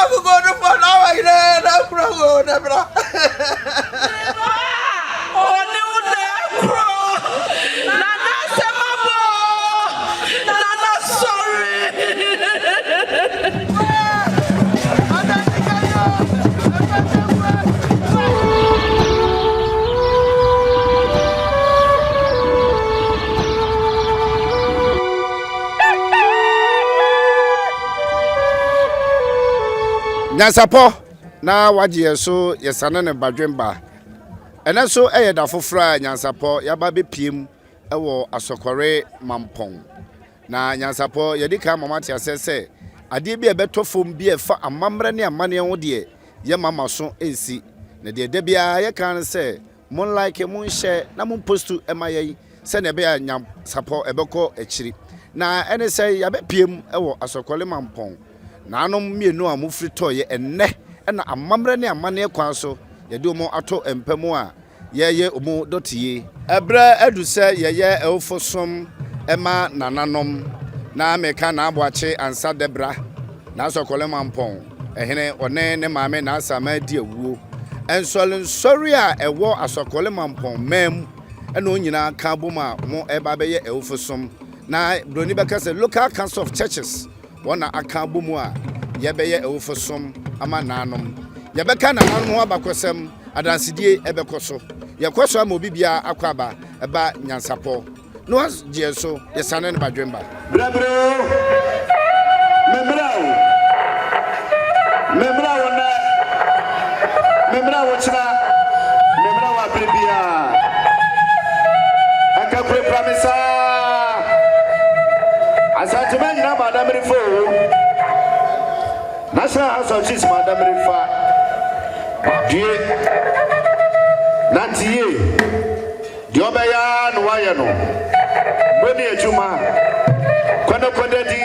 go to Panawa, Nebra. Oh, no, Nana Samabo. Nana, sorry. Nyansapo na waje so yesane ne badwemba ene so eyeda fofra Nyansapo yaba bepiem ewo Asokore Mampong na Nyansapo yedika mamati asese ade bi ebetofom bi efa amamre ne amane ho de ye mama so ensi na de de bia ye kan se mon like mon share na mon postu emaye se ne be Nyansapo ebeko ekiri na ene se yabepiem ewo Asokore Mampong na anom mienu a mufri toye enne na amamre ne amane kwan so yede omo ato empemu a yeye omo dotie ebra aduse yeye eufosom ema nananom na meka na aboache ansa debra na Asokore Mampong ehene one ne maame na asama di awuo ensolin sori a ewo Asokore Mampong mem ena onyina ka boma mo eba beye eufosom na broni beka se local council of churches wana aka bomu a yebeye eufosom ama nanom yebeka nanom ho abakosem adansidie ebekoso yekoso ama obibia akwaba eba Nyansapo no je so yesane ne badwemba brabro memra wochina memra wa bribia aka pre pramisa Asanteman na madam rifo National House of Chiefs madam rifa die nantie die obeya no waye no boni ejuma kwada di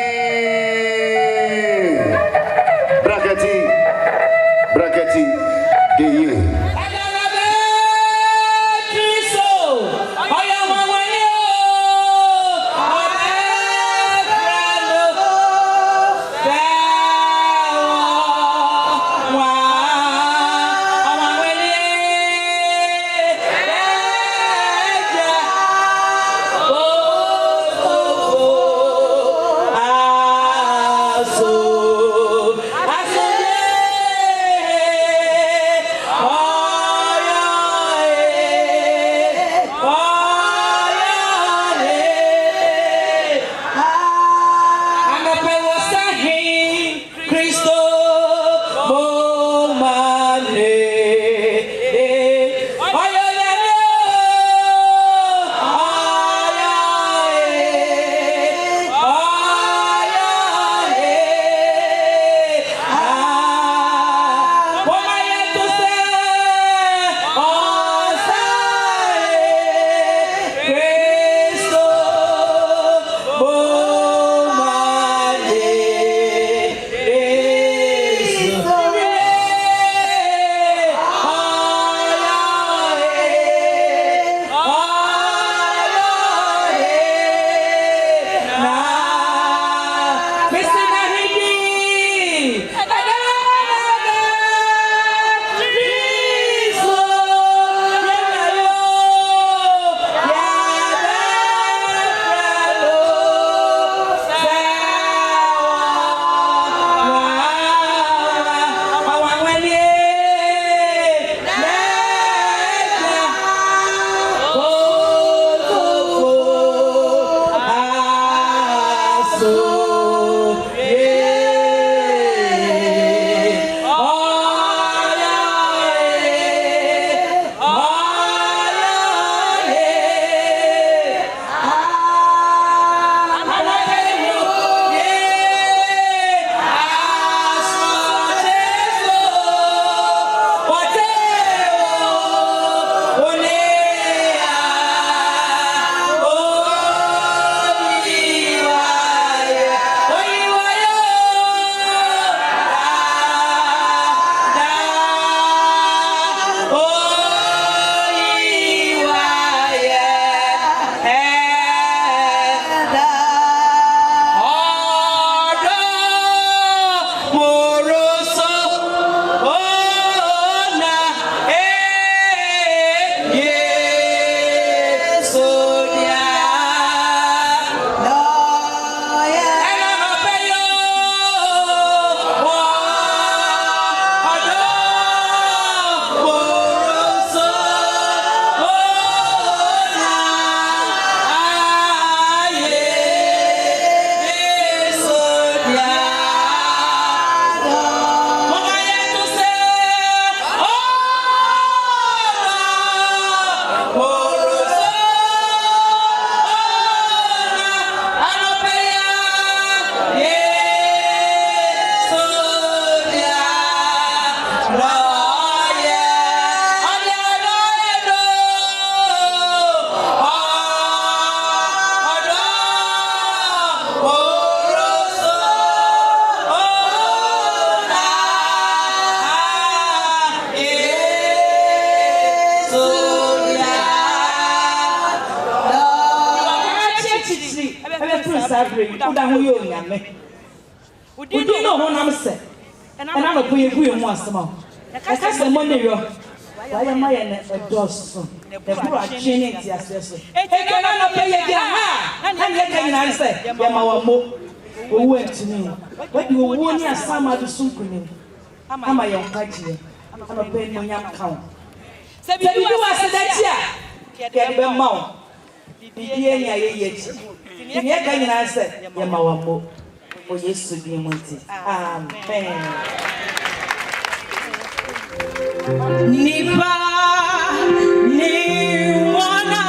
bracketi de ye sabre uda ho yo nyame udi no ho nam se na no ko yebu mu asema e ka se mo ne yo waya ma ye na edoso e buru achene ti aseso e ke na no pe ye dia ha na ye ka nyina se ye ma wa mo owu entini wadi owu ni asama do sunkuni ama ye nkaje ama pe no nyam kawo se bi wa se dachi a ke be ma o bibie nya ye ye chi ni ye ka nyina se ye ma wa mo o Yesu bi mo ti amen. Nipa ni wana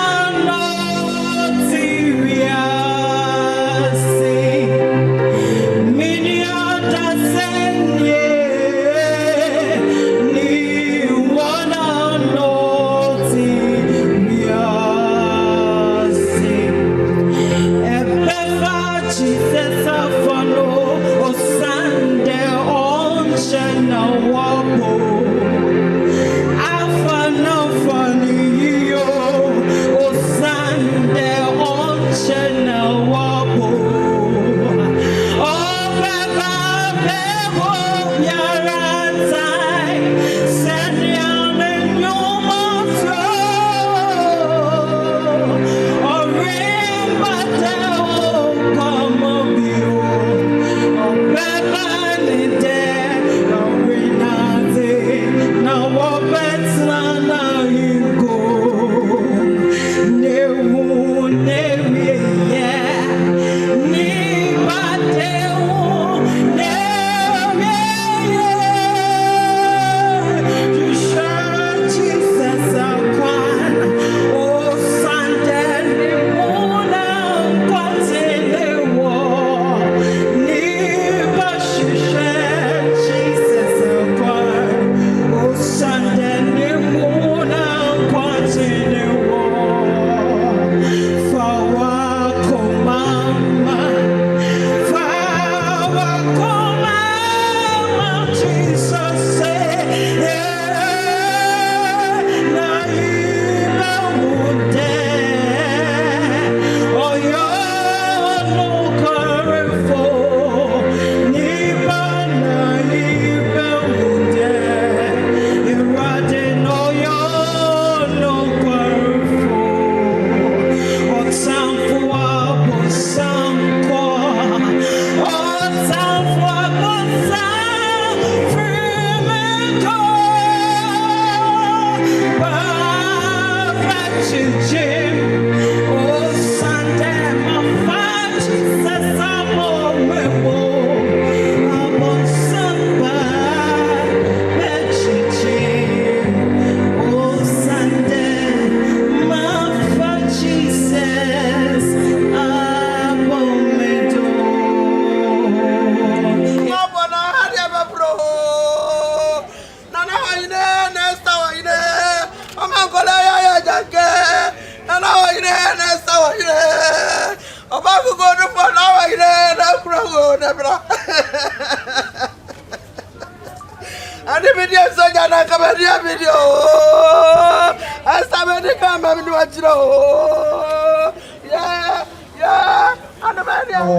no tiria si minia da senye ni wana no tiria si ebefa Jesus afano osande onshena wapo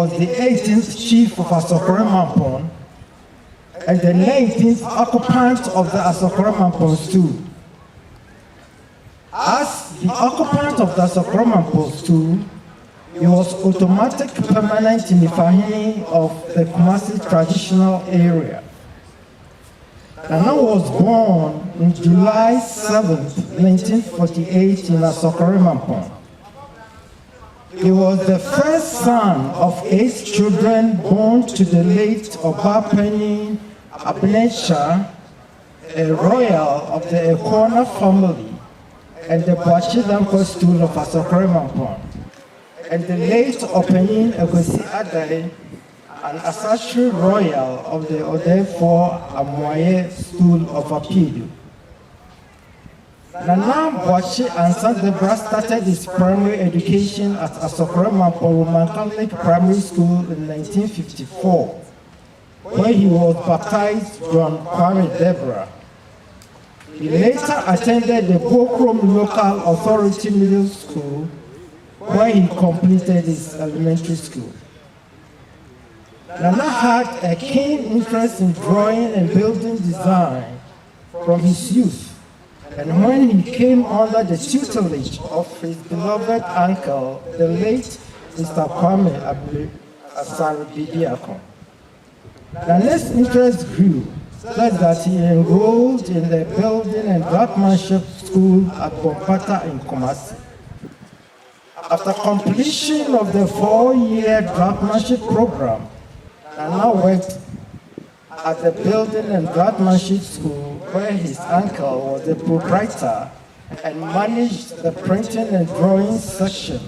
was the 18th chief of Asokore Mampong and the 19th occupant of the Asokore Mampong stool. As the occupant of the Asokore Mampong stool, he was automatic permanent in the Mamponhene of the Kumasi traditional area. Nana was born on July 7, 1948 in Asokore Mampong. He was the first son of 8 children born to the late Mamponhene Ebenezer, a royal of the Ekona family, and the Bachidampo stool of Asokore Mampong, and the late Mamponhene Egosi Adai, an ancestral royal of the Odefo Amoye stool of Appiah. Nana Boachi Asanteman started his primary education at Asokore Mampong Roman Catholic Primary School in 1954, where he was baptized John Kwame Deborah. He later attended the Bokrom Local Authority Middle School, where he completed his elementary school. Nana had a keen interest in drawing and building design from his youth, and when he came under the tutelage of his beloved uncle, the late Mr. Kwame Asokore, Nana's interest grew such that he enrolled in the building and draftsmanship school at Bompata in Kumasi. After completion of the 4-year draftsmanship program, Nana worked at the building and draftsmanship school where his uncle was the proprietor and managed the printing and drawing section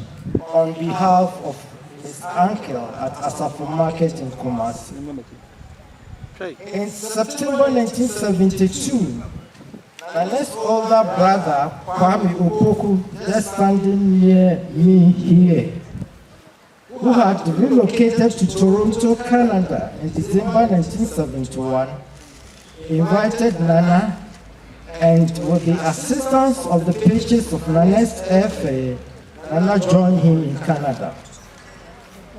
on behalf of his uncle at Asafo Market in Kumasi. In September 1972, Nana's older brother, Kwame Opoku, just standing near me here, who had relocated to Toronto, Canada in December 1971, invited Nana, and with the assistance of the pages of Nana's FA, Nana joined him in Canada.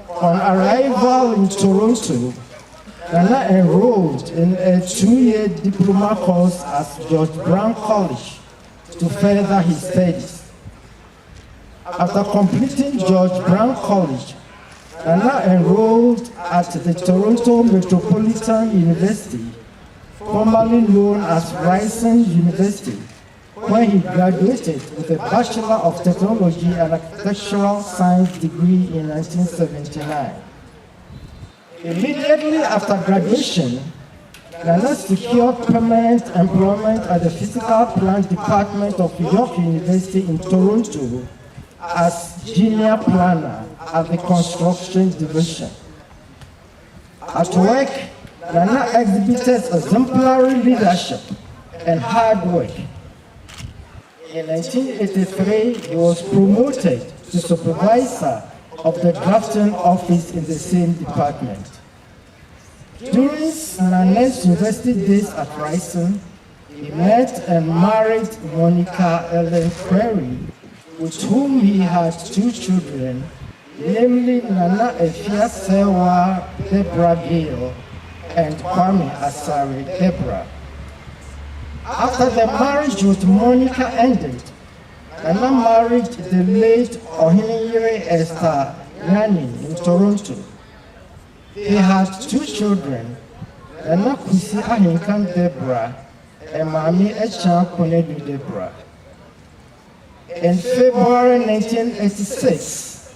On arrival in Toronto, Nana enrolled in a 2-year diploma course at George Brown College to further his studies. After completing George Brown College, Nana enrolled at the Toronto Metropolitan University, formerly known as Ryerson University, where he graduated with a Bachelor of Technology and Architectural Science degree in 1979. Immediately after graduation, Nana secured permanent employment at the Physical Plant Department of York University in Toronto as junior planner at the construction division. At work, Nana exhibited exemplary leadership and hard work. In 1983, he was promoted to supervisor of the drafting office in the same department. During Nana's university days at Ryerson, he met and married Monica Ellen Prairie, with whom he had 2 children, namely Nana Appiah Sewa Deborah Gale and Kwame Asare Deborah. After the marriage with Monica ended, Nana married the late Ohene Esther Nani in Toronto. They had 2 children, Nana Kusi Ahinkan Deborah and Mami Echan Konedu Deborah. In February 1986,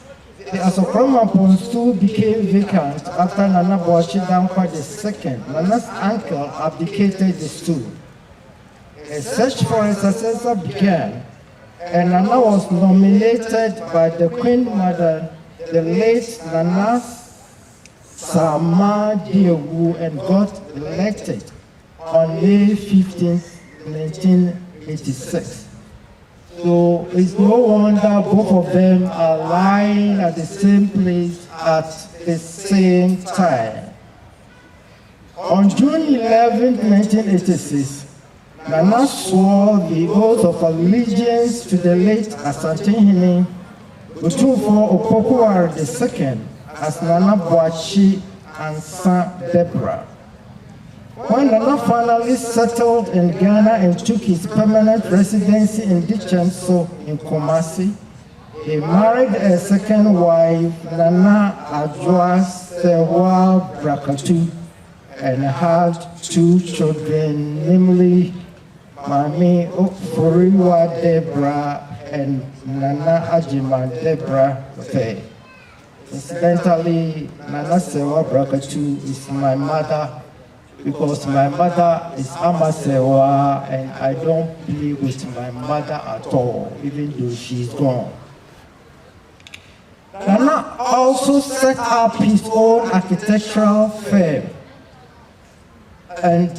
the Asokore stool became vacant after Nana Boachi Dankwa II, Nana's uncle, abdicated the stool. A search for a successor began, and Nana was nominated by the Queen Mother, the late Nana Sama Diewu, and got elected on May 15, 1986. So it's no wonder both of them are lying at the same place at the same time. On June 11, 1986, Nana swore the oath of allegiance to the late Asanteman Otumfuo Opokuware II as Nana Boachi and San Deborah. When Nana finally settled in Ghana and took his permanent residency in Dichenso in Kumasi, he married a second wife, Nana Adjoa Sewa Brakatu, and had 2 children, namely Mami Oforiwa Deborah and Nana Ajima Deborah Faye. Incidentally, Nana Sewa Brakatu is my mother, because my mother is Amasewa and I don't play with my mother at all, even though she's gone. Nana also set up his own architectural firm and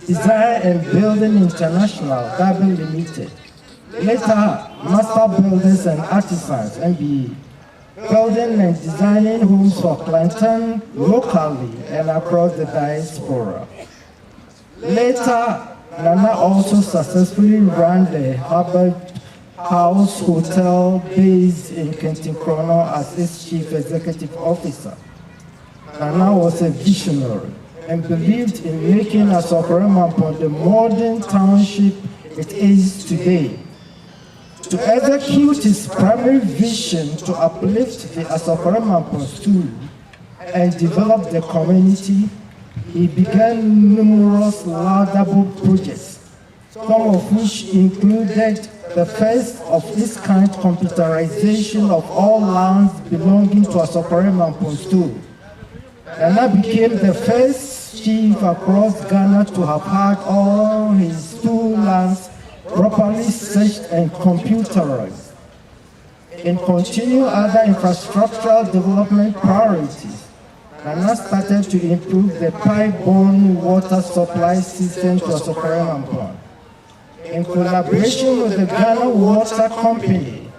Design and Building International, Gabon Limited. Later, Master Builders and Artisans, MBE, building and designing homes for clientele locally and across the diaspora. Later, Nana also successfully ran the Harvard House Hotel based in Kentikrono as its chief executive officer. Nana was a visionary and believed in making Asokore Mampong the modern township it is today. To execute his primary vision to uplift the Asokore Mampong stool and develop the community, he began numerous laudable projects, some of which included the first of its kind computerization of all lands belonging to Asokore Mampong stool. Nana became the first chief across Ghana to have had all his stool lands properly searched and computerized. In continuing other infrastructural development priorities, Nana started to improve the pipe-borne water supply system to Asokore Mampong. In collaboration with the Ghana Water Company,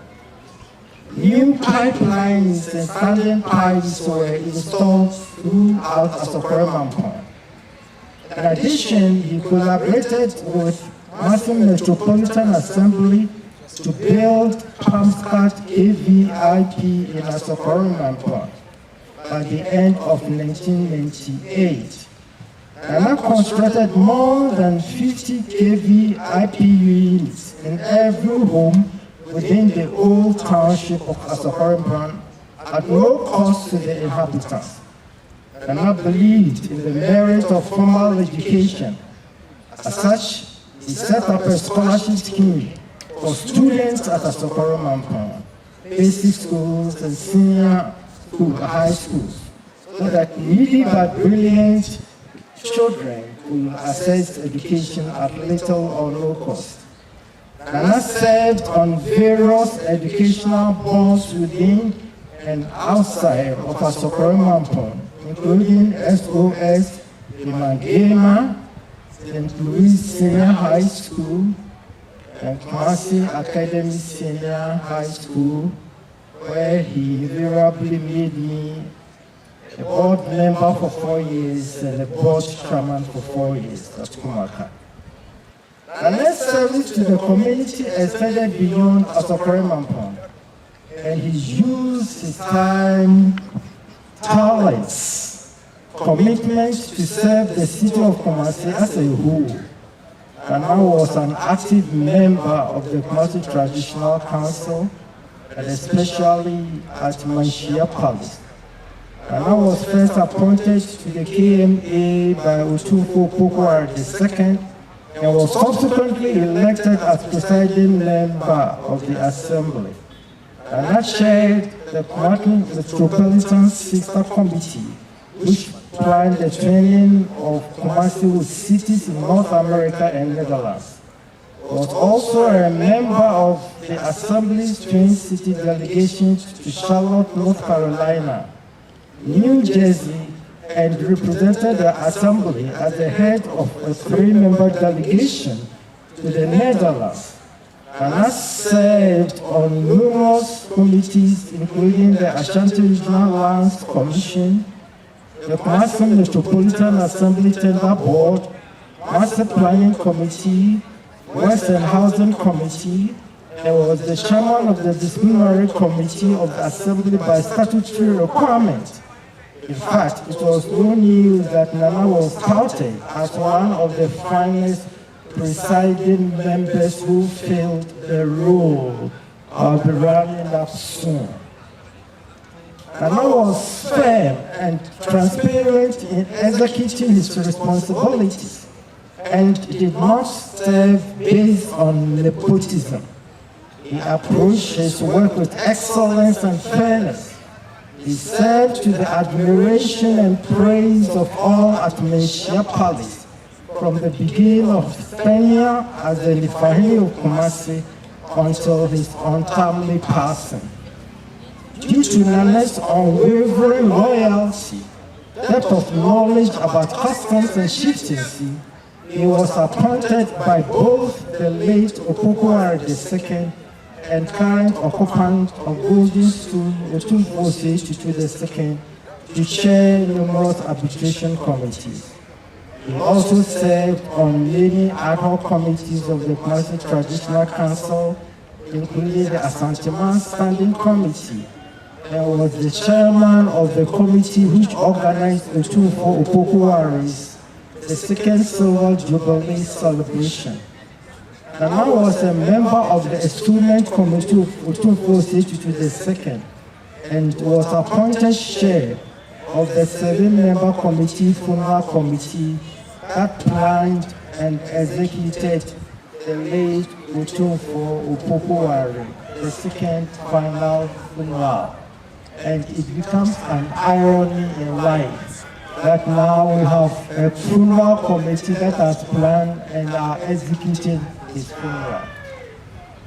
new pipelines and standing pipes were installed throughout Asokore Mampong. In addition, he collaborated with Massive Metropolitan Assembly to build Pamscat AVIP in Asokore Mampong by the end of 1998. Nana constructed more than 50 kV IP units in every home within the old township of Asokore Mampong at no cost to the inhabitants. Nana believed in the merit of formal education. As such, he set up a scholarship scheme for students at Asokore Mampong, basic schools and senior school, high schools, so that needy but brilliant children could access education at little or no cost. Nana served on various educational boards within and outside of Asokore Mampong, including SOS, Mamponghemaa, St. Louis Senior High School, and Kumasi Academy Senior High School, where he invariably made me a board member for 4 years and a board chairman for 4 years at Kumaka. Nana's service to the community extended beyond Asokore Mampong, and he used his time, talents, commitment to serve the city of Kumasi as a whole. Nana was an active member of the Kumasi Traditional Council, and especially at Manshia Palace. Nana was first appointed to the KMA by Otufo Pokuar II and was subsequently elected as presiding member of the Assembly. Nana chaired the Kumasi Metropolitan Sister Committee, which planned the training of Kumasi with cities in North America and Netherlands. He was also a member of the Assembly's Twin City delegation to Charlotte, North Carolina, New Jersey, and represented the Assembly as the head of a 3-member delegation to the Netherlands. Nana served on numerous committees, including the Ashanti Regional Lands Commission, the Kumasi Metropolitan Assembly Tender Board, Master Planning Committee, Western Housing Committee, and was the chairman of the Disciplinary Committee of the Assembly by statutory requirement. In fact, it was no news that Nana was touted as one of the finest presiding members who filled the role. I'll be rounding up soon. Nana was firm and transparent in executing his responsibilities and did not serve based on nepotism. He approached his work with excellence and fairness. He served to the admiration and praise of all at Manshia Palace from the beginning of his tenure as the Nifahini of Kumasi until his untimely passing. Due to Nana's unwavering loyalty, depth of knowledge about customs and chieftaincy, he was appointed by both the late Opokuwari II and current occupant of Golden Stool, Otufo II, to chair numerous arbitration committees. He also served on many ad hoc committees of the Kumasi Traditional Council, including the Asanteman Standing Committee, and was the chairman of the committee which organized the 24 Opokuwaris, the second Silver Jubilee celebration. Nana was a member of the student committee of Otumfuo Setutu II and was appointed chair of the 7-member committee, funeral committee, that planned and executed the late Otumfuo Opokuwari, the second final funeral. And it becomes an irony in life that now we have a funeral committee that has planned and are executing his funeral.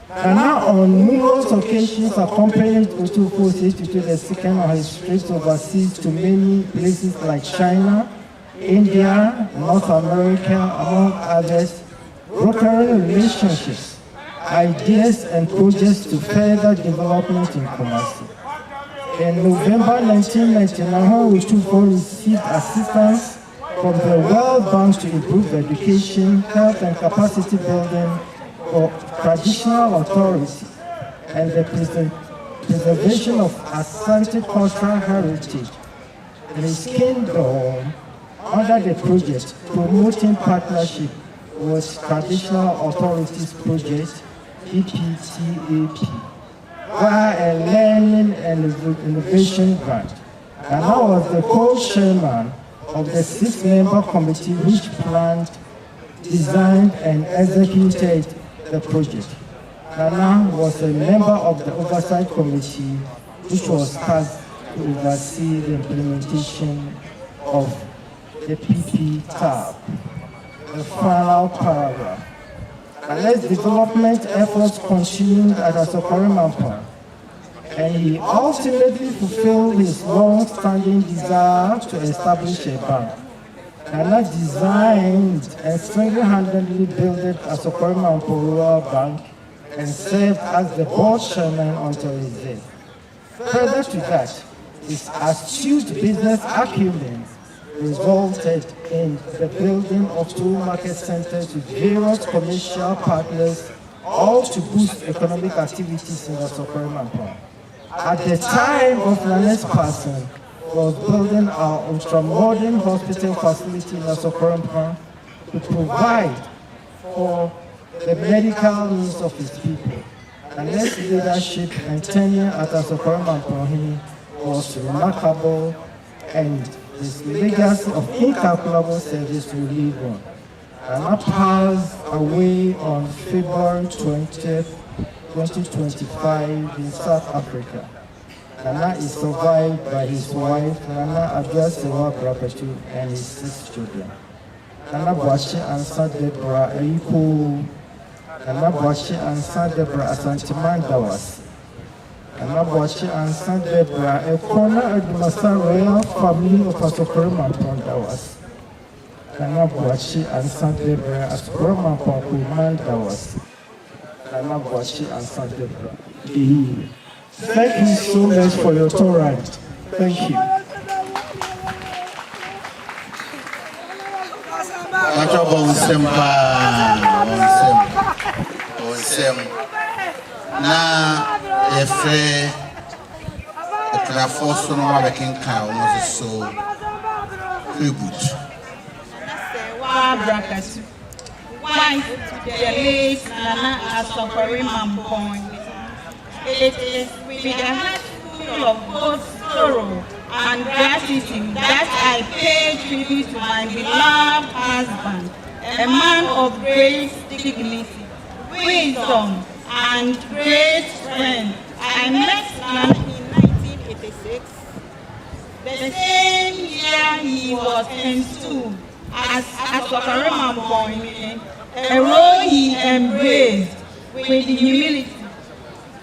Nana on numerous occasions accompanied Otumfuo Setutu II on his trips overseas to many places like China, India, North America, among others, brokering relationships, ideas and projects to further development in Kumasi. In November 1999, Otumfuo received assistance from the World Bank to improve education, health and capacity building for traditional authority and the preservation of Asante cultural heritage in his kingdom under the project Promoting Partnership with Traditional Authorities Project, EPTAP, via a learning and innovation grant. And I was the co-chairman of the 6-member committee which planned, designed and executed the project. Nana was a member of the oversight committee which was tasked to oversee the implementation of the PPTAP. The final paragraph. Nana's development efforts continued at Asokore Mampong, and he ultimately fulfilled his long-standing desire to establish a bank. Nana designed and single-handedly built Asokore Mampong Rural Bank and served as the board chairman until his death. Further to that, his astute business acumen resulted in the building of 2 market centers with various commercial partners, all to boost economic activities in Asokore Mampong. At the time of Nana's passing, was building our ultra-modern hospital facility in Asokore Mampong to provide for the medical needs of his people. Nana's leadership and tenure at Asokore Mamponhene was remarkable, and his legacy of incalculable service will live on. Nana passed away on February 20th, 2025 in South Africa. Nana is survived by his wife, Nana Abiasewa Brabatu, and his 6 children. Nana Boachi Ansa Deborah Eiko, Nana Boachi Ansa Deborah Asanteman Dawas, Nana Boachi Ansa Deborah Ekona Edumasa Royal Family of Asokore Mampong Dawas, Nana Boachi Ansa Deborah Asokore Mampong Kuiman Dawas, Nana Boachi Ansa Deborah. Thank you so much for your tolerance. Thank you. Na efe etrafo so no working car almost so good. Wa brakatu. Wife to the late Nana Asokore Mampong. It is with a heart full of both sorrow and gratitude that I pay tribute to my beloved husband, a man of great dignity, wisdom, and great strength. I met Nana in 1986, the same year he was enthused as Asokore Mampong, a role he embraced with humility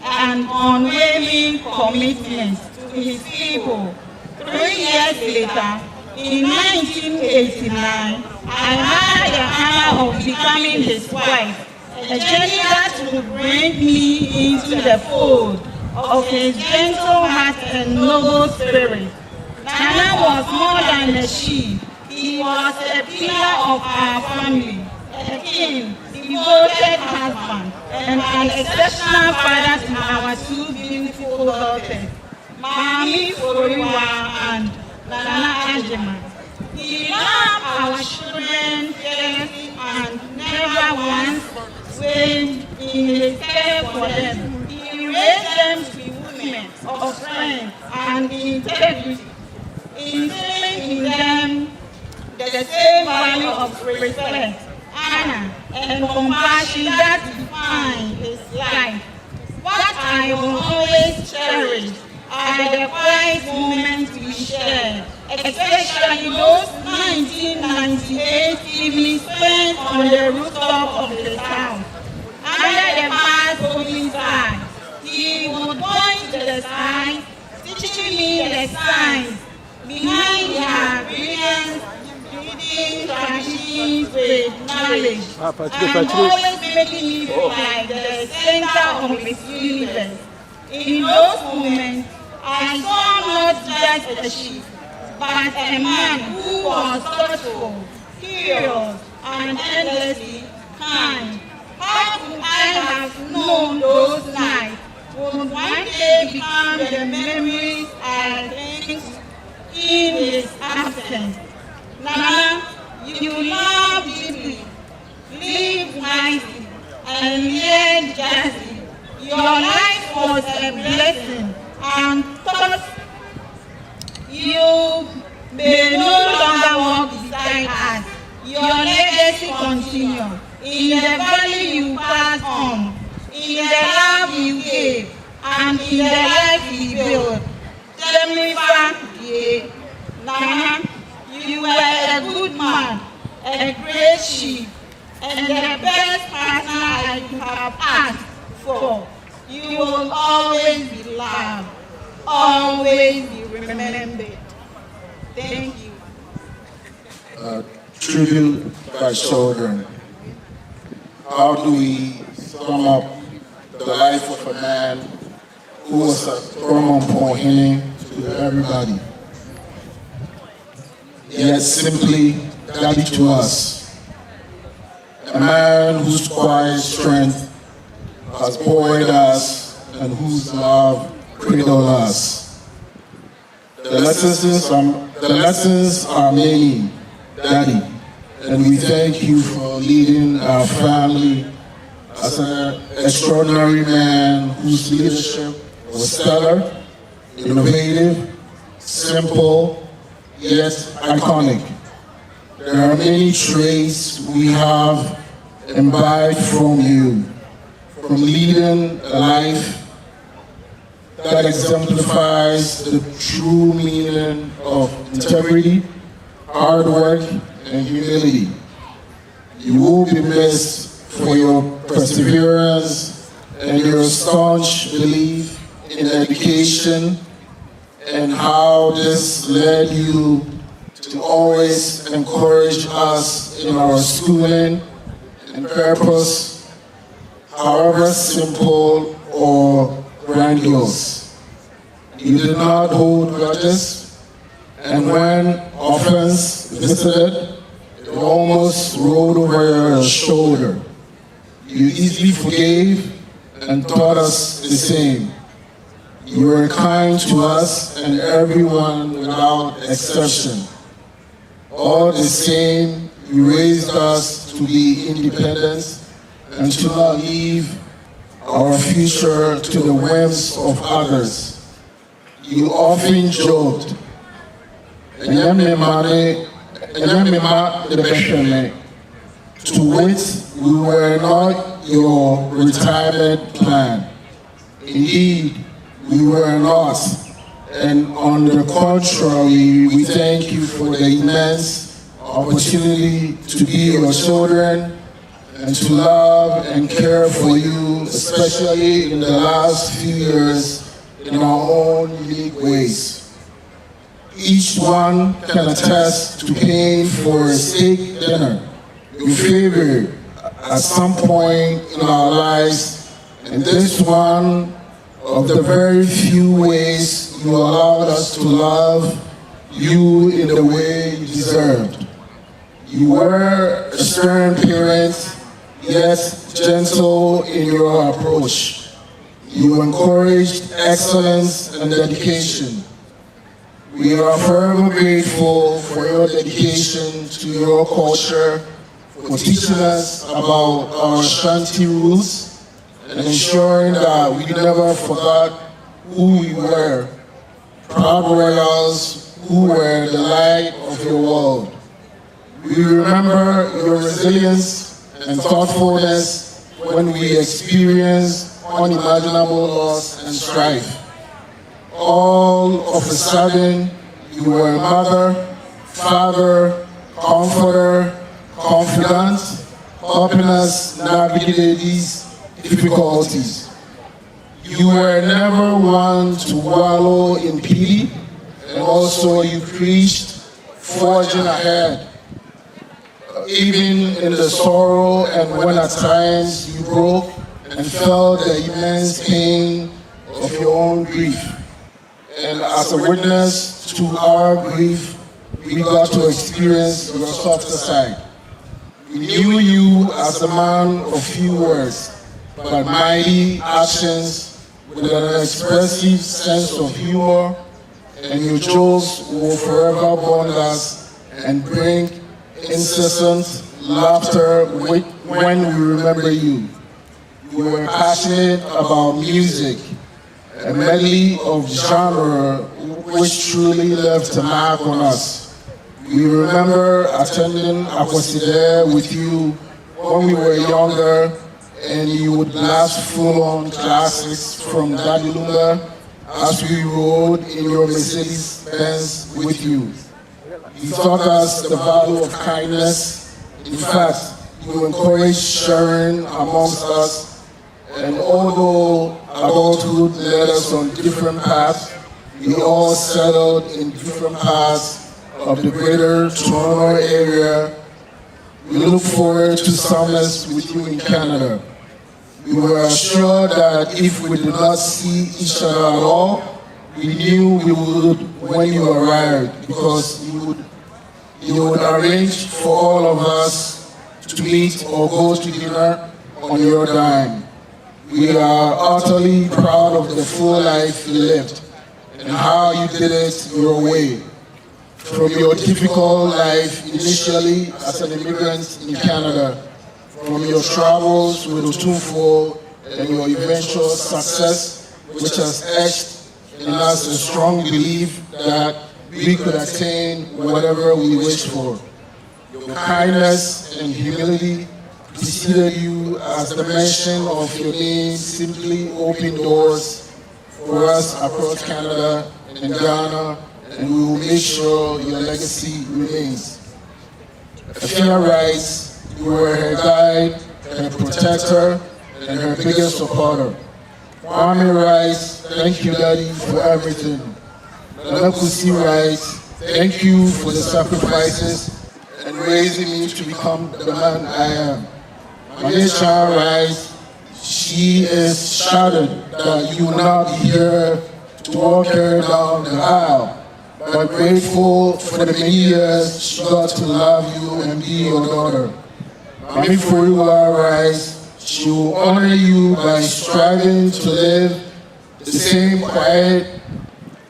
and unwavering commitment to his people. 3 years later, in 1989, I had the honor of becoming his wife, a journey that would bring me into the fold of his gentle heart and noble spirit. Nana was more than a she. He was a pillar of our family, a king, devoted husband, and an exceptional father to our 2 beautiful daughters. Mami Foriwa, and Nana Ajema. He loved our children fearlessly and never once wavered in his care for them. He raised them to be women of strength and integrity, instilling in them the same value of respect, honor, and compassion that define his life. What I will always cherish are the quiet moments we share, especially those 1998 evenings spent on the rooftop of the town. Under the vast open sky, he would point to the sky, teaching me the signs behind their brilliance, reading traditions with knowledge, and always making me feel like the center of his universe. In those moments, I saw not just a sheep, but a man who was thoughtful, curious, and endlessly kind. How could I have known those nights would one day become the memories I think in his absence? Nana, you love deeply, live wisely, and live justly. Your life was a blessing, and thought you may no longer walk beside us. Your legacy continues in the value you pass on, in the love you gave, and in the life you build. Nana, you were a good man, a great chief, and the best partner I could have asked for. You will always be loved, always be remembered. Thank you. Tribute by children. How do we sum up the life of a man who was a Mamponhene to everybody? Yet simply daddy to us. A man whose quiet strength has buoyed us and whose love cradled us. The lessons are many, Daddy, and we thank you for leading our family as an extraordinary man whose leadership was stellar, innovative, simple, yet iconic. There are many traits we have imbibed from you, from leading a life that exemplifies the true meaning of integrity, hard work, and humility. You will be missed for your perseverance and your staunch belief in education and how this led you to always encourage us in our schooling and purpose, however simple or grandiose. You did not hold grudges, and when offense visited, it almost rolled over your shoulder. You easily forgave and taught us the same. You were kind to us and everyone without exception. All the same, you raised us to be independent and to not leave our future to the whims of others. You often joked, to wit, we were not your retirement plan. Indeed, we were not. And on the contrary, we thank you for the immense opportunity to be your children and to love and care for you, especially in the last few years, in our own unique ways. Each one can attest to paying for a steak dinner, your favorite, at some point in our lives, and this one of the very few ways you allowed us to love you in the way you deserved. You were a stern parent, yet gentle in your approach. You encouraged excellence and dedication. We are forever grateful for your dedication to your culture, for teaching us about our Ashanti roots, and ensuring that we never forgot who we were, proud royals who were the light of your world. We remember your resilience and thoughtfulness when we experienced unimaginable loss and strife. All of a sudden, you were a mother, father, comforter, confidant, helping us navigate these difficulties. You were never one to wallow in pity, and also you preached forging ahead, even in the sorrow and when at times you broke and felt the immense pain of your own grief. And as a witness to our grief, we got to experience your softer side. We knew you as a man of few words, but mighty actions with an expressive sense of humor, and your jokes will forever bond us and bring incessant laughter when we remember you. You were passionate about music, a medley of genre which truly left a mark on us. We remember attending Akwaside with you when we were younger, and you would blast full-on classics from Daddy Lumba as we rode in your Mercedes Benz with you. You taught us the value of kindness. In fact, you encouraged sharing amongst us. And although adulthood led us on different paths, we all settled in different parts of the greater Toronto area. We look forward to summers with you in Canada. We were assured that if we did not see each other at all, we knew we would when you arrived, because you would arrange for all of us to meet or go to dinner on your dime. We are utterly proud of the full life you lived and how you did it your way. From your difficult life initially as an immigrant in Canada, from your travels with Otumfuo and your eventual success, which has etched in us a strong belief that we could attain whatever we wish for. Your kindness and humility preceded you as the mention of your name simply opened doors for us across Canada and Ghana, and we will make sure your legacy remains. Appiah writes, you were her guide, her protector, and her biggest supporter. Kwame writes, thank you, Daddy, for everything. Nanakusi writes, thank you for the sacrifices and raising me to become the man I am. Manisha writes, she is shattered that you will not be here to walk her down the aisle, but grateful for the many years she got to love you and be your daughter. Mami Furiwa writes, she will honor you by striving to live the same quiet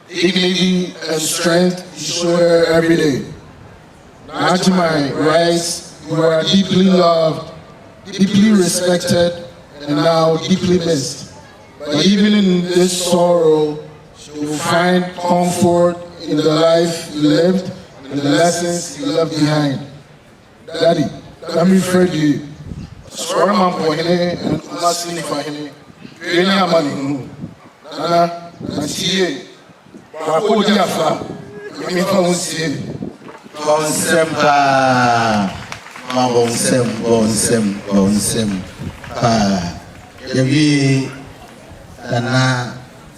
dignity and strength you show her every day. Najimai writes, you are deeply loved, deeply respected, and now deeply missed. But even in this sorrow, you will find comfort in the life you lived and the lessons you left behind. Daddy, let me refer you. Asokore Mamponhene and Umasini Fahene. Any amani. Nana, Nantiye. Wako diafa. Yemi faunsiye. Bonsem. Yevi Nana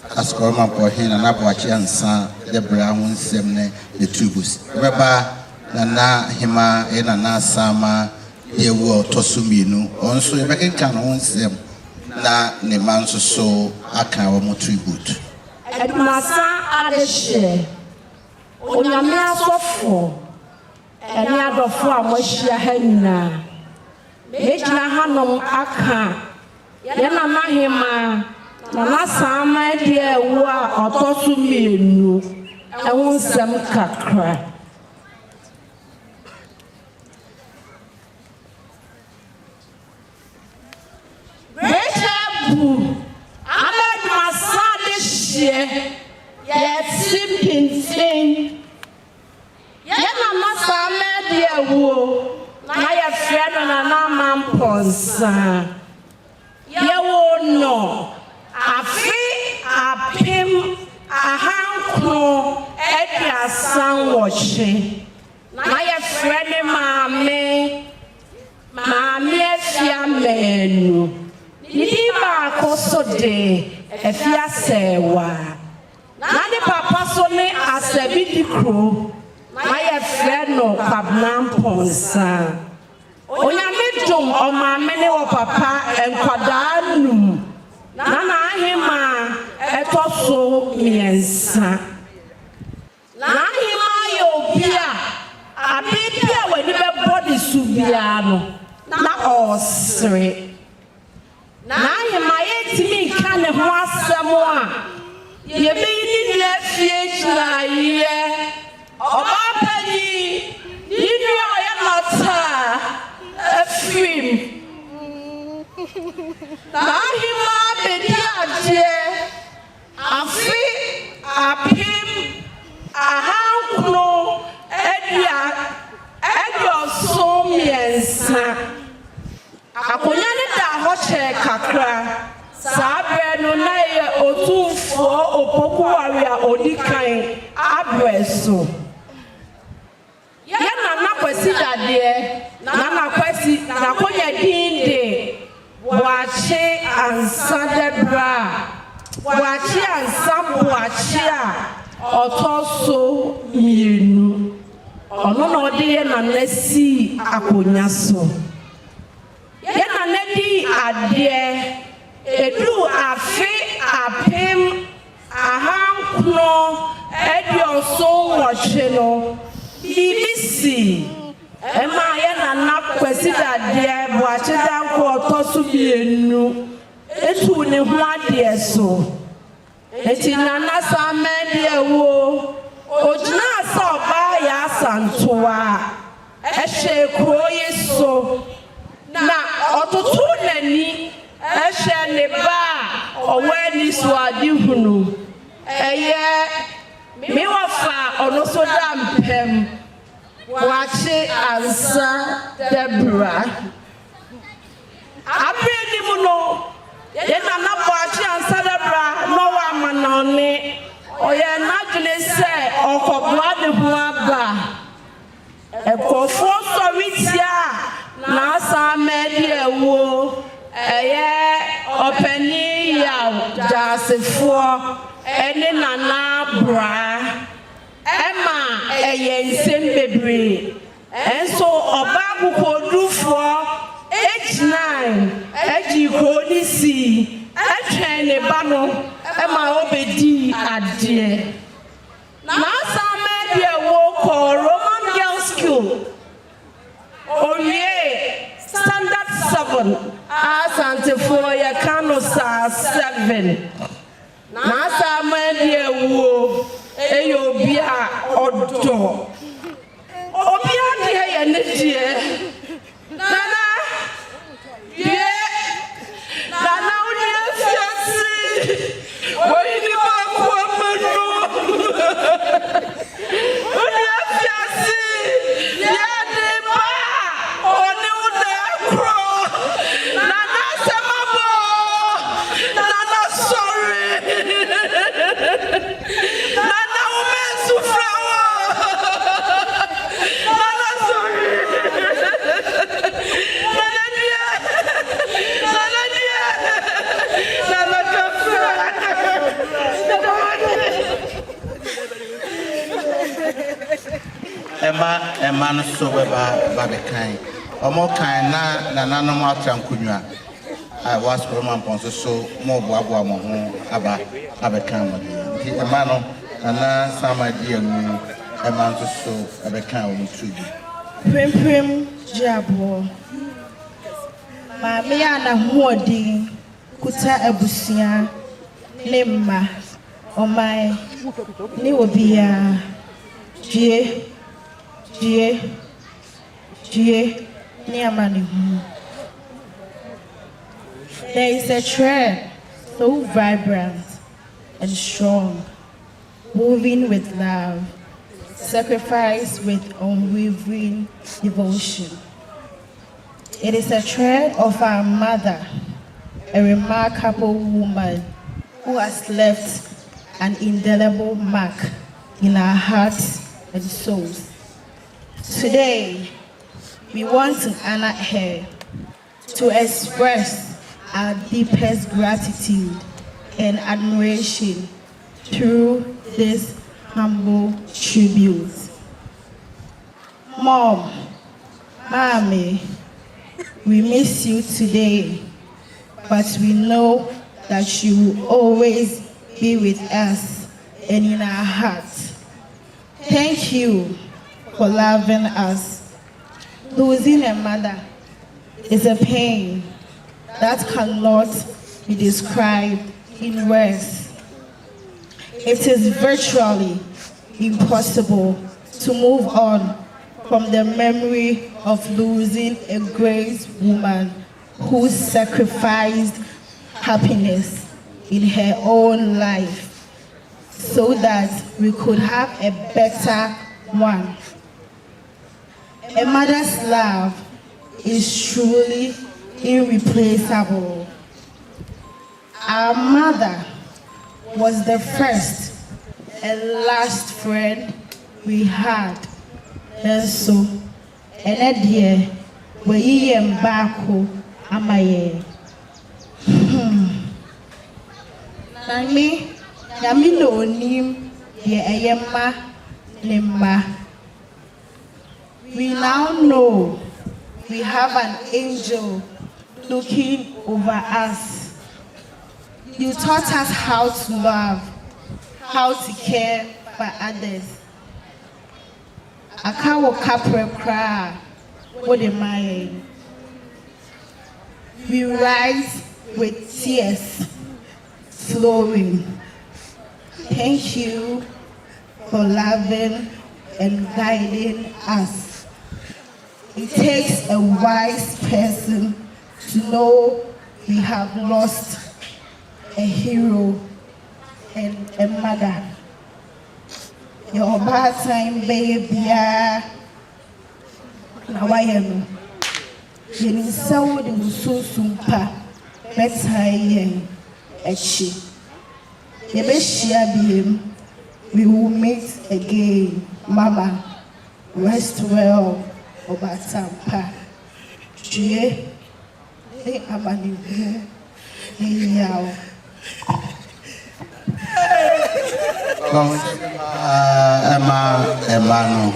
Asokore Mamponhene na Appiah ansa de bra hunsem ne the tubus. Beba Nana Hima Nana Sama Yewo Tosuminu. Also Yebekenka no hunsem na ne manso so aka wo mo tribute. Edumasa adehye. Onyame asofo. Eni adofo a mo hia ha nyina. Mejina hanom aka. Ye Nana Hima Nana Sama dear wa otosu mienu ewu nsem kakra. Rechabu Ahmed Masade shie yesi pintin. Ye Nana Sama dear wo na ye friend na Mamponsa. Ye wo no afi apim ahanko ediasan woche na ye frene maame afia menu ni ba koso de afia sewa na ni papa so ne asabi dikro na ye freno Mamponsa onyamedum o maame ne wo papa enkwada num Nana ahima etoso miensa. Nana ahima yobia abibia weni be body subia no na osre. Nana ahima yetimi ka ne ho asem a ye be ni ne fie na ye oba pani ni oya nota afim Nahima bedi afi apim ahankuno edio so miensa akonya ne da ho che kakra sabre no na ye otufo opoku waria odikan abreso ye na kwesi dade na kwesi na konya dinde Wachi ansade bra wachi ansam wachi a otoso mienu ono no de na nasi akonya so ye na nadi ade edu afi apim ahankuno edioso wachi no bibisi Emma yana na kwesi dade boache danko otosu bienu etu ne ho ade so eti nana Sama de wo ojina asa oba ya asantoa ehwe kro yeso na otutu nani ehwe ne ba owani so ade hunu eye mi wafa onoso dampem Wachi ansa Debra Abeni muno ye nana wachi ansa Debra no wa manone oye nadwene se okobwa de ho aba ekofo sowitia na Sama de ewo eye opani ya jasefo eni nana bra Emma ensem bebre enso oba kukodufo H9 eji kodisi etwene ba no Emma obedi ade na Sama de wo ko Roman Girl School oye standard 7 asantefo ya kano sa 7 na Sama de wo eyo bia odo obia de ye ne die nana ye nana uni afiasi oyi ni ba ko amano uni afiasi ya de ba oni una kro nana semabo nana sorry Emma no so ba be kan omo kan na nanom atrankunwa was Mamponsa so mo boaboa mo ho aba kan mo di Emma no na Sama di amu Emma so abekan o mutubi Prem jabo Maame ya na hoodin kuta abusia Nema, oh my, ni obia, Jie, ni amani. There is a thread so vibrant and strong, moving with love, sacrifice with unwavering devotion. It is a thread of our mother, a remarkable woman who has left an indelible mark in our hearts and souls. Today, we want to honor her, to express our deepest gratitude and admiration through this humble tribute. Mom, Mommy, we miss you today, but we know that you will always be with us and in our hearts. Thank you for loving us. Losing a mother is a pain that cannot be described in words. It is virtually impossible to move on from the memory of losing a great woman who sacrificed happiness in her own life so that we could have a better one. A mother's love is truly irreplaceable. Our mother was the first and last friend we had. And so, and dear, we am back amaye. Nami, Yami no nim, ye ayema, nemma. We now know we have an angel looking over us. You taught us how to love, how to care for others. Akawo kapre kra, what am I? We rise with tears flowing. Thank you for loving and guiding us. It takes a wise person to know we have lost a hero and a mother. Your bad time, baby. Now I am. You need someone who so soon pa. Let's hire a she. You best share him. We will meet again, Mama. Rest well, Obatampa. Jie, they are many. Emma,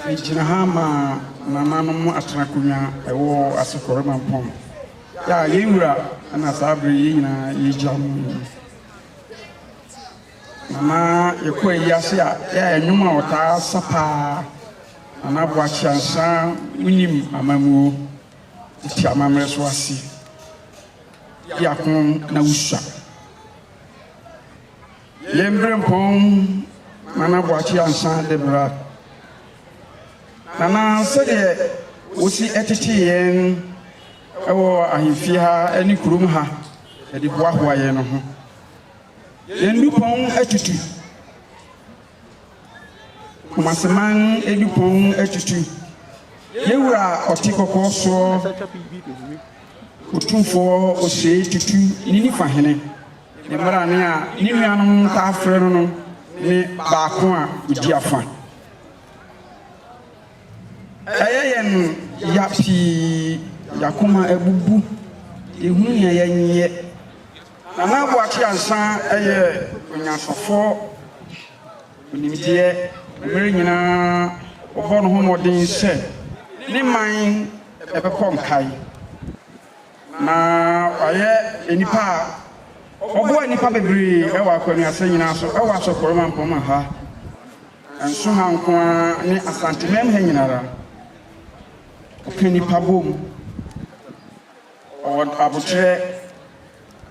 Jinahama, Nanam Atrakunya, a Asokore Mampong. Ya, Yura, and Asabri, Yijam. Mama, you quay Yasia, ya, Numa, Ota, Sapa, and Abuachansa, Winim, Amamu, Tiamamreswasi, Yakon, Nausha. Lembrempong, Manabuachansa, Debra. Nana said, Usi etiti or Ahifia, any Kurumha, a Dibuahwayeno. Lendupong etiti. Masaman edupong etiti. Yura Otiko Koso, Utumfo, Ose, Tutu, Ninifahene. The Marania, Nimianum, Tafrenum, Ne Bakua, Udiafan. Ayen Yapi Yakuma Ebubu, Ihunia Ye. Nana Wachiansa, Nyansapo Tv, Marina, Obon Homo said, Nimine Epepom Kai. Na any pa. Obo ani pa bebre e wa kwani asanyina so e wa Asokore Mamponghemaa and so hankwa ni Asanteman ha nyinara okani pa bom o abutre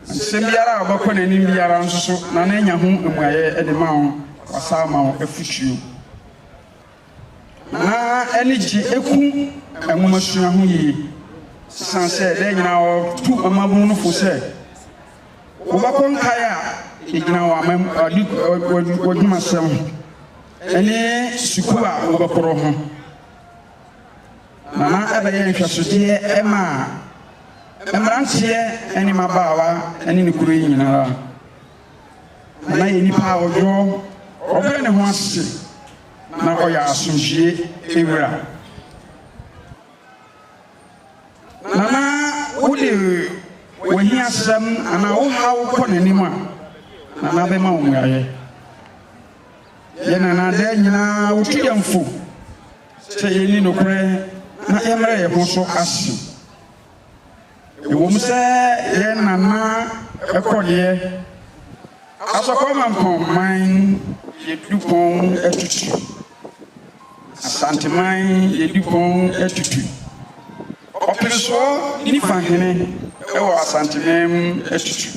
Sembiara obako na ni biara nso so na na nya ho emuaye de ma ho wasa ma ho afutuo na eni ji eku enwomasua ho yi san se de nyina o tu amabu no fo se obako nkaya igina wa mam adi woduma sem eni sukua obakoro ho na abaye nhwasode ema Emrantie eni mabawa eni nikuru nyina na ye nipa ojo obre ne ho ase na oya asonhie ewura na wode wahi asem ana wo hawo kɔ n'anim a na bɛma wo muaye ye na de nyina wotu yamfo sɛ ye ni nokore na yɛmrɛ ye ho so ase Ewom sɛ yɛ nana ɛkɔdeɛ Asokore Mamponghemaa yɛdupɔn atutu Asanteman yɛdupɔn atutu Ɔpirisoɔ Nifanhene ɛwɔ Asanteman atutu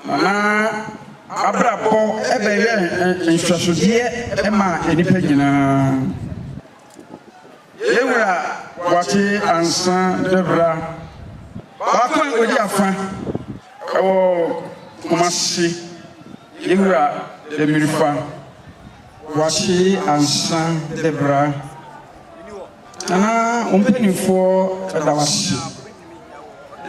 Nana abrabɔ ɛbɛyɛ nhwɛsodeɛ ɛma enipa nyinaa Yewura Wati ansa debra Bakon odi afa ewo Kumasi Yewura Demirifa Wati ansa debra Nana ompenifo edawasi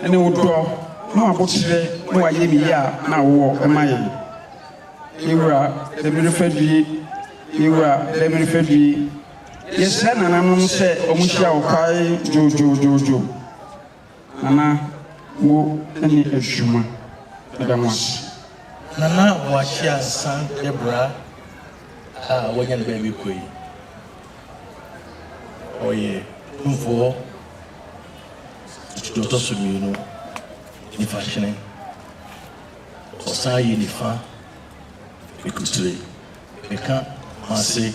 Ene wodo no abotire no waye biya na wo emaye Yewura Demirifa bi Yewura Demirifa bi Yes, nananom se omuhia okwai jojo nana wo eni adwuma edamos nana wachia san debra wonya ne baby koi oye mfo to sumino ni fashion osayi ni fa ekutre eka mase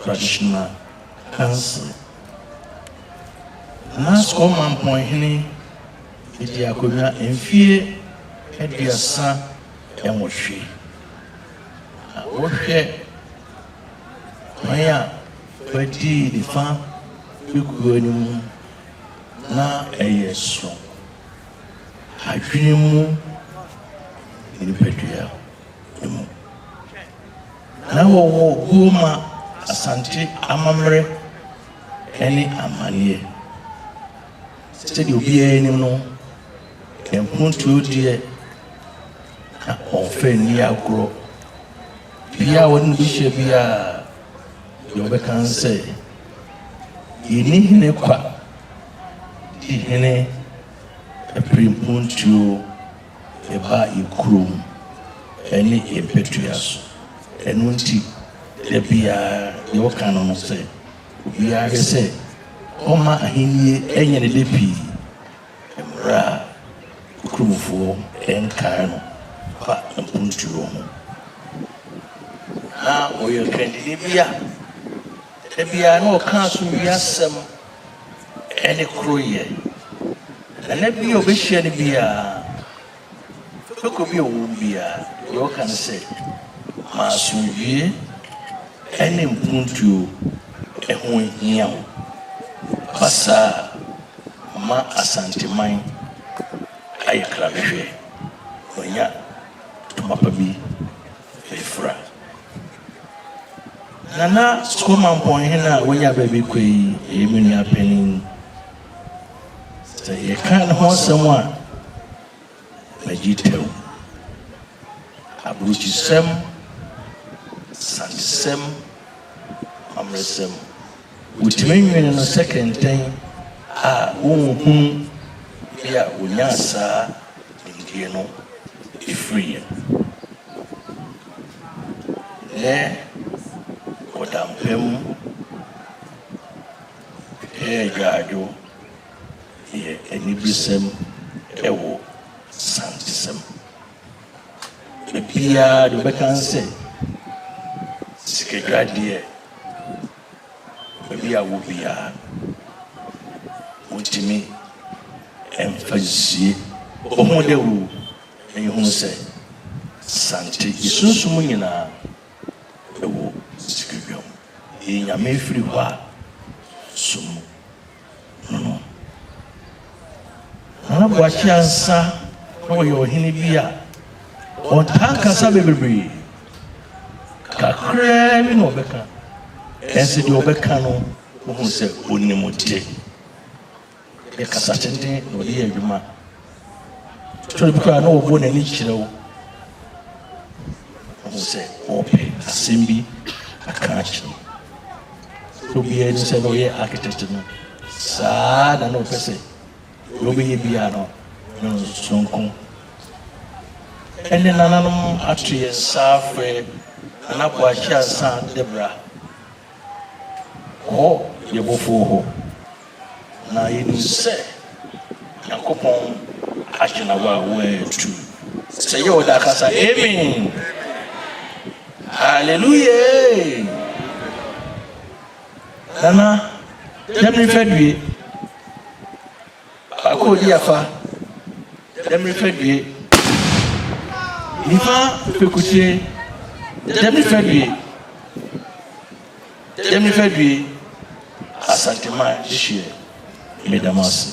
traditional Council. Asokore Mamponhene idi akonya emfie eduasa enwohwe. Wohwe maya padi di fa ekuanimu na eyeso. Adwinimu ni pedua emu. Na wo goma asante amamre eni amanie sedi obi enim no empuntu die na onfe ni agro bia woni bihye bia yo be kan say yini hene kwa di hene eprimpuntu eba ikrum eni empetuaso enunti de bia yo kan no say bia ge say Oma ahini enye ne depi emra ukrumfo enkano pa mpuntuo ho ha oyo trendi bia no kan so wiasem ene kroye na bia obehia ne bia foko bia wo bia yo kan se masuvie ene mpuntuo ehun hiam Pasa ma Asanteman ayekra behwe onya tumapa bi efra nana Asokore Mamponhene wonya baby kwei emini apenin se ye kan ho semwa magitew abruchi sem santisem amresem Utimenye no second time unhu ya unyasa ndie no ifree le odampem gajo ye enibrisem ewo santisem bia do bekanse sikegradie Bia wo bia Utimi emphasis Oho de wo and you say Santi Isunsum nyina ewo sikibio enya mefiri hwa sumu no na bo achiansa no yo hini bia on tanka sabe bebre kakra bi no beka ense di obeka no wo se onimutie e kasatende no ye adwuma to bi kwa no wo na ni kirewo wo se ope asembi akachi to bi en se no ye architect no sa na no pese yo be ye bia no no sonko ene nananom atuye safe na bo achia san debra oh ye bofo ho na yinu se yakopon achina wa we tu se yo da kasa amen hallelujah nana demri fedue ako di afa demri fedue nifa pekutie demri fedue Asanteman jishie medamasi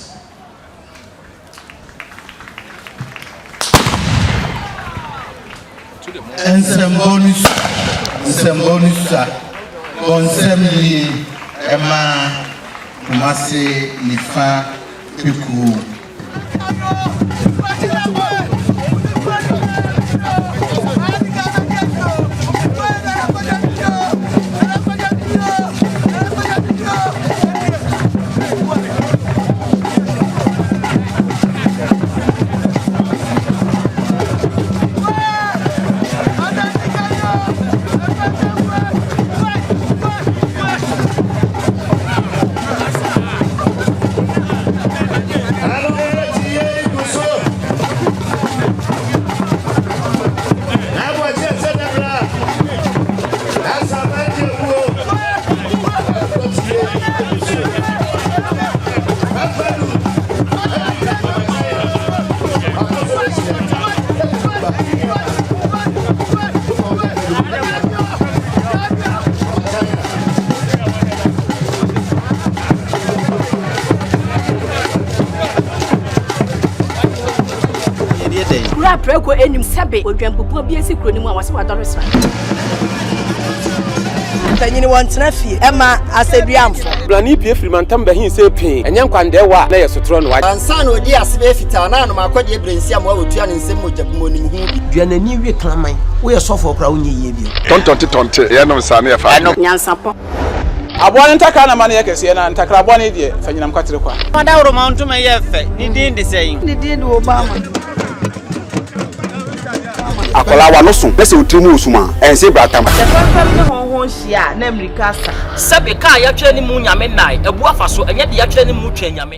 Nsembonisa bonsemli ema kumase nifa piku Preko enim sabe odwampopo bi esi kro nimu awase wadoresra tanyini wontena fie ema aseduamfo blani pie frimantam bahin se pin enye nkwande wa na yesotro no wa ansa na odi asebe fita na no makode ebrensi am wa otua ne nsem mojabumo nim hu bi duanani wie klaman wo ye sofo kra wo nye yie bi tontonte ye no sa na ye fa nyansapo abone ntaka na mane yekese na ntakra abone die fanyinam kwatere kwa mada woro ma ntoma ye fe ni din de sei ni din de obama akola wa no so pese otrimu osuma ense bratam the family honhon hia na america sa sabe ka ya twa ni mu nyame nai ebu afa so enye de ya twa ni mu twa nyame